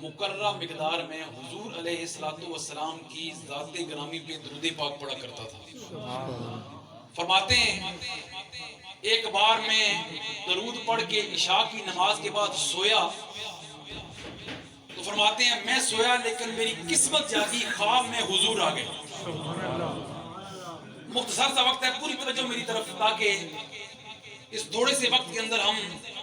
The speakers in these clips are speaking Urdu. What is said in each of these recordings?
مقررہ مقدار میں حضور علیہ السلام کی ذات گرامی پہ درود پاک پڑھا کرتا تھا. فرماتے ہیں ایک بار میں درود پڑھ کے عشاء کی نماز کے بعد سویا تو فرماتے ہیں میں سویا لیکن میری قسمت جاگی، خواب میں حضور آ گئے. مختصر سا وقت ہے، پوری توجہ میری طرف تاکہ اس تھوڑے سے وقت کے اندر ہم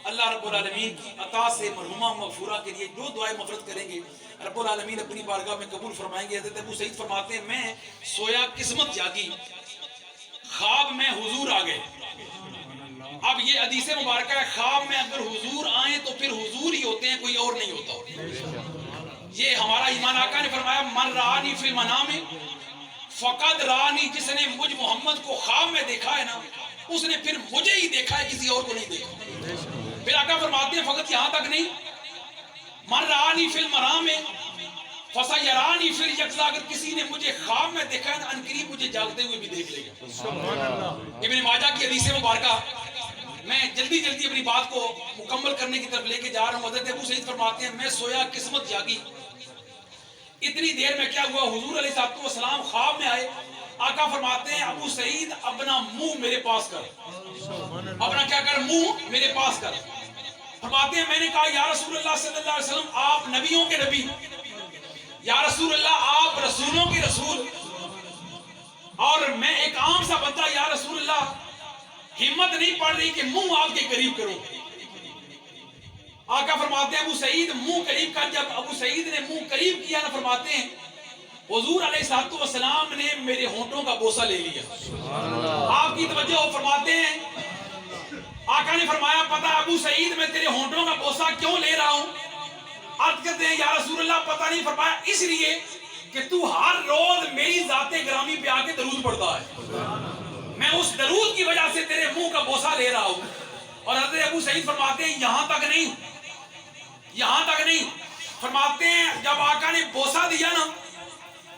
اللہ رب العالمین کی عطا سے مرحومہ مغفورہ کے لیے جو دعائیں مغفرت کریں گے رب العالمین اپنی بارگاہ میں قبول فرمائیں گے. حضرت ابو سعید فرماتے ہیں میں سویا قسمت جاگی، خواب میں حضور آ گئے. اب یہ حدیث مبارکہ ہے، خواب میں اگر حضور آئیں تو پھر حضور ہی ہوتے ہیں، کوئی اور نہیں ہوتا. یہ ہمارا ایمان آقا نے فرمایا من رآنی فی المنام فقد رآنی، جس نے مجھ محمد کو خواب میں دیکھا ہے نا اس نے پھر مجھے ہی دیکھا ہے، کسی اور کو نہیں دیکھا. پھر آقا فرماتے ہیں فقط یہاں تک نہیں، من رآنی فی المنام فسیرانی فی الیقظہ، اگر کسی نے مجھے خواب میں دیکھا ہے نا عنقریب مجھے جاگتے ہوئے بھی دیکھ لے گا. ابن ماجہ کی حدیث مبارکہ میں جلدی اپنی بات کو مکمل کرنے کی طرف لے کے جا رہا ہوں. حضرت ابو سعید فرماتے ہیں میں سویا قسمت جاگی، اتنی دیر میں کیا ہوا حضور علیہ السلام خواب میں آئے. آقا فرماتے ہیں ابو سعید اپنا منہ میرے پاس کر، اپنا کیا کر، منہ میرے پاس کر. فرماتے ہیں میں نے کہا یا رسول اللہ صلی اللہ علیہ وسلم آپ نبیوں کے نبی، یا رسول اللہ آپ رسولوں کے رسول، اور میں ایک عام سا بندہ، یا رسول اللہ ہمت نہیں پڑ رہی کہ منہ آپ کے قریب کروں. آقا فرماتے ہیں ابو سعید منہ قریب کر. جب ابو سعید نے منہ قریب کیا نا فرماتے ہیں حضور علیہ السلام نے میرے ہونٹوں کا بوسہ لے لیا. آپ کی توجہ ہو، فرماتے ہیں آقا نے فرمایا پتہ ابو سعید میں تیرے ہونٹوں کا بوسہ کیوں لے رہا ہوں؟ عرض کرتے ہیں یا رسول اللہ پتہ نہیں. فرمایا اس لیے کہ تو ہر روز میری ذات گرامی پہ آ کے درود پڑھتا ہے، میں اس درود کی وجہ سے تیرے منہ کا بوسہ لے رہا ہوں. اور حضرت ابو سعید فرماتے ہیں یہاں تک نہیں، فرماتے ہیں جب آقا نے بوسہ دیا نا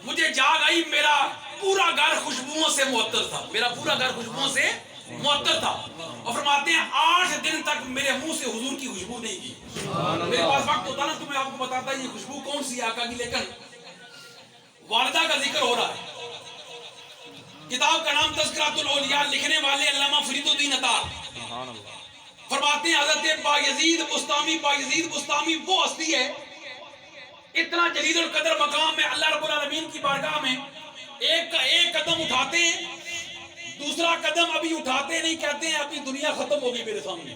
مجھے جاگ آئی، میرا پورا گھر خوشبوؤں سے معطر تھا، اور فرماتے ہیں 8 دن تک میرے منہ سے حضور کی خوشبو نہیں کی. میرے پاس وقت ہوتا نا تو میں آپ کو بتاتا یہ خوشبو کون سی آقا کی، لیکن والدہ کا ذکر ہو رہا ہے. کتاب کا نام تذکرۃ الاولیاء، لکھنے والے علامہ فرید الدین عطار فرماتے ہیں حضرت بایزید بسطامی وہ ہستی ہے اتنا جلیل القدر مقام میں اللہ رب العالمین کی بارگاہ میں ایک قدم اٹھاتے ہیں، دوسرا قدم ابھی اٹھاتے نہیں، کہتے ہیں ابھی دنیا ختم ہوگی میرے سامنے.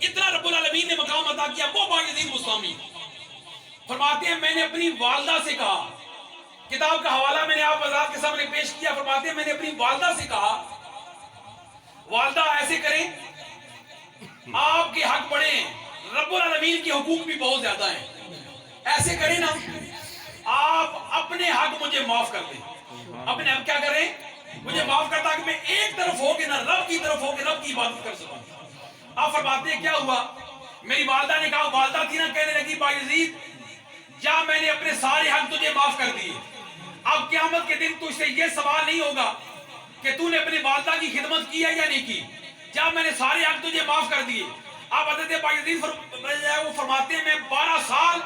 اتنا رب العالمین نے مقام عطا کیا. وہ بایزید بسطامی فرماتے ہیں میں نے اپنی والدہ سے کہا، کتاب کا حوالہ میں نے آپ حضرات کے سامنے پیش کیا. فرماتے ہیں میں نے اپنی والدہ سے کہا والدہ ایسے کریں آپ کے حق پڑھیں، رب العالمین کے حقوق بھی بہت زیادہ ہیں، ایسے کریں نا آپ اپنے حق مجھے معاف کر دیں، اپنے حق کیا کریں مجھے معاف کرتا کہ میں ایک طرف ہو کے نہ رب کی طرف ہو کے رب کی عبادت کر سکوں. آپ فرماتے ہیں کیا ہوا، میری والدہ نے کہا، والدہ تھی نا کہنے لگی بایزید جا میں نے اپنے سارے حق تجھے معاف کر دیے، اب قیامت کے دن تجھ سے یہ سوال نہیں ہوگا کہ تو نے اپنی والدہ کی خدمت کی ہے یا نہیں کی، جا میں نے سارے حق تجھے معاف کر دیے. آپ حضرت بایزید وہ فرماتے ہیں میں 12 سال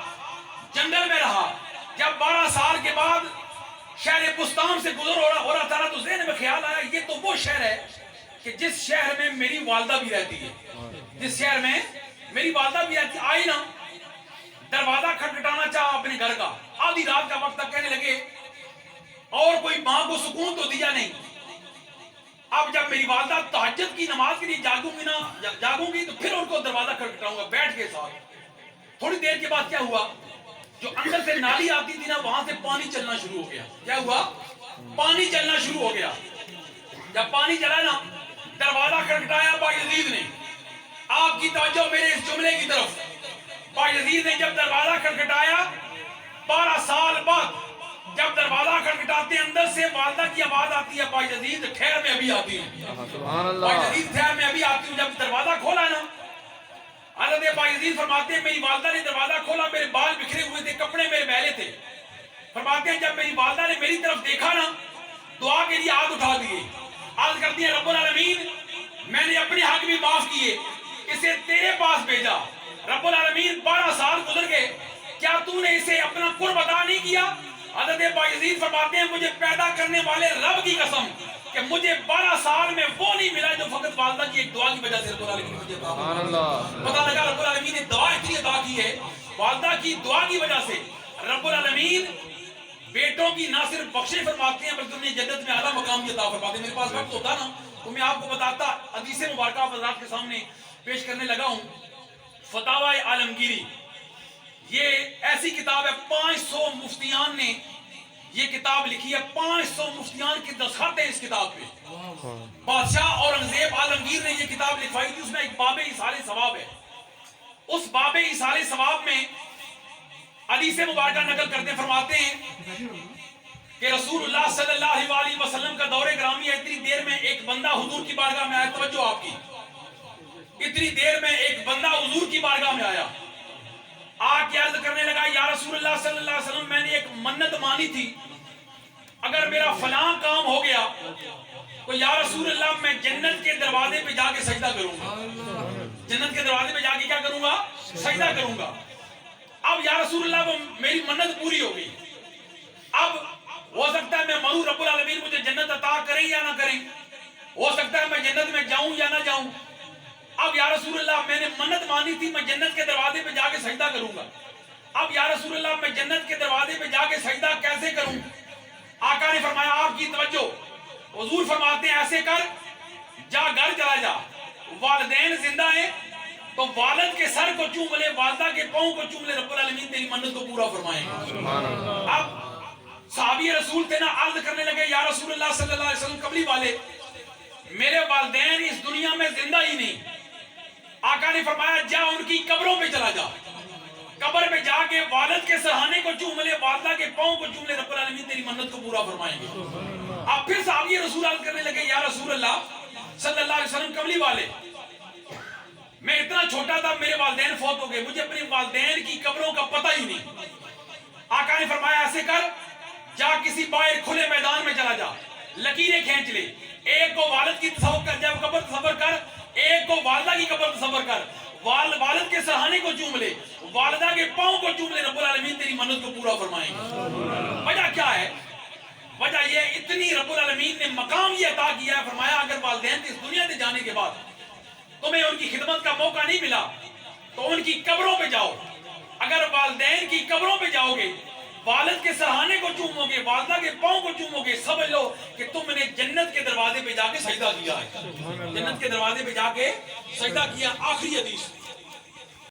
جنگل میں رہا، جب 12 سال کے بعد شہر بستان سے گزر ہو رہا تھا تو ذہن میں خیال آیا یہ تو وہ شہر ہے کہ جس شہر میں میری والدہ بھی رہتی ہے، جس شہر میں میری والدہ بھی رہتی. آئی نا دروازہ کھٹکھٹانا چاہا اپنے گھر کا، آدھی رات کا وقت تک کہنے لگے اور کوئی ماں کو سکون تو دیا نہیں. اب جب میری والدہ تہجد کی نماز کے لیے جاگوں گی تو پھر ان کو دروازہ کھٹکھٹاؤں گا بیٹھ کے ساتھ. تھوڑی دیر کے بعد کیا ہوا، جو اندر سے نالی آتی تھی نا وہاں سے پانی چلنا شروع ہو گیا. کیا ہوا، پانی چلنا شروع ہو گیا. جب پانی چلا نا دروازہ کھٹکھٹایا بایزید نے. آپ کی توجہ میرے اس جملے کی طرف، بایزید نے جب دروازہ کھٹکھٹایا 12 سال بعد جب دروازہ کھٹکھٹاتے اندر سے والدہ کی آواز آتی ہے بایزید ٹھہر میں ابھی آتی ہوں، بایزید ٹھہر میں ابھی آتی ہوں. جب دروازہ کھولا نا حضرت بایزید فرماتے ہیں میری والدہ نے دروازہ کھولا، میرے بال بکھرے ہوئے تھے، کپڑے میرے میلے تھے. فرماتے ہیں جب میری والدہ نے میری طرف دیکھا نا دعا کے لیے ہاتھ اٹھا دیے، عرض کرتی ہیں رب العالمین میں نے اپنے حق بھی معاف کیے، اسے تیرے پاس بھیجا. رب العالمین 12 سال گزر گئے، کیا تو تو نے اسے اپنا قرب عطا نہیں کیا؟ حضرت بایزید فرماتے ہیں مجھے پیدا کرنے والے رب کی قسم کہ مجھے 12 سال میں وہ نہیں ملا جو فقط والدہ کی ایک دعا کی وجہ سے رب العالمین نے مجھے پتہ لگا رب العالمین نے دعا اتنی عطا کی ہے، والدہ کی دعا کی وجہ سے رب العالمین بیٹوں کی نہ صرف بخشے فرماتے ہیں بلکہ انہیں جنت میں اعلیٰ مقام کی عطا فرماتے ہیں۔ میرے پاس وقت ہوتا نا تو میں آپ کو بتاتا، حدیث مبارکہ حضرات کے سامنے پیش کرنے لگا ہوں۔ فتاوی عالمگیری یہ ایسی کتاب ہے، 500 مفتیان نے یہ کتاب لکھی ہے، 500 مفتیان کی دستخط ہے اس کتاب پہ۔ بادشاہ اورنگزیب عالمگیر نے یہ کتاب لکھوائی تھی، اس میں ایک باب ایصال ثواب ہے۔ اس باب ایصال ثواب میں حدیث مبارکہ نقل کرتے فرماتے ہیں کہ رسول اللہ صلی اللہ علیہ وسلم کا دور گرامی ہے، اتنی دیر میں ایک بندہ حضور کی بارگاہ میں آیا، توجہ آپ کی، اتنی دیر میں ایک بندہ حضور کی بارگاہ میں آیا، آ کے عرض کرنے لگا یا رسول اللہ صلی اللہ علیہ وسلم میں نے ایک منت مانی تھی، اگر میرا فلاں کام ہو گیا تو یا رسول اللہ میں جنت کے دروازے پہ جا کے سجدہ کروں گا، جنت کے دروازے پہ جا کے کیا کروں گا؟ سجدہ کروں گا۔ اب یا رسول اللہ وہ میری منت پوری ہو گئی، اب ہو سکتا ہے میں مروں، رب العالمین مجھے جنت عطا کریں یا نہ کریں، ہو سکتا ہے میں جنت میں جاؤں یا نہ جاؤں۔ اب یا رسول اللہ میں نے منت مانی تھی میں جنت کے دروازے پہ جا کے سجدہ کروں گا، اب یا رسول اللہ میں جنت کے دروازے پہ جا کے سجدہ کیسے کروں؟ آقا نے فرمایا آپ کی توجہ، حضور فرماتے ہیں ایسے کر، جا گھر چلا جا، والدین زندہ ہیں تو والد کے سر کو چوم لے، والدہ کے پاؤں کو چوم لے، رب العالمین تیری منت کو پورا فرمائیں گے۔ اب صحابی رسول تھے نا، عرض کرنے لگے یا رسول اللہ صلی اللہ علیہ وسلم قبلی والے میرے والدین اس دنیا میں زندہ ہی نہیں۔ آقا نے فرمایا جا ان کی قبروں پہ چلا جا، قبر پہ جا کے والد کے سرہانے کو چوم لے، والدہ کے پاؤں کو چوم لے، رب العالمین تیری منت کو پورا فرمائیں گے۔ اب پھر صحابی رسول عرض کرنے لگے یا رسول اللہ صلی اللہ علیہ وسلم قبلی والے میں اتنا چھوٹا تھا میرے والدین فوت ہو گئے، مجھے اپنے والدین کی قبروں کا پتہ ہی نہیں۔ آقا نے فرمایا ایسے کر، جا کسی باہر کھلے میدان میں چلا جا، لکیریں کھینچ لے، ایک کو والد کی تصور کر، جب قبر تصور کر، ایک کو والدہ کی قبر تصور کر، والد کے سرہانے کو چوم لے، والدہ کے پاؤں کو چوم لے، رب العالمین تیری منت کو پورا فرمائیں گے۔ وجہ کیا ہے؟ وجہ یہ اتنی رب العالمین نے مقام یہ عطا کیا ہے، فرمایا اگر والدین اس دنیا سے جانے کے بعد تمہیں ان کی خدمت کا موقع نہیں ملا تو ان کی قبروں پہ جاؤ، اگر والدین کی قبروں پہ جاؤ گے، والد کے سرہانے کو چومو گے، والدہ کے پاؤں کو چومو گے، سمجھ لو کہ تم نے جنت کے دروازے پہ جا کے سجدہ کیا ہے، جنت کے دروازے پہ جا کے سجدہ کیا۔ آخری حدیث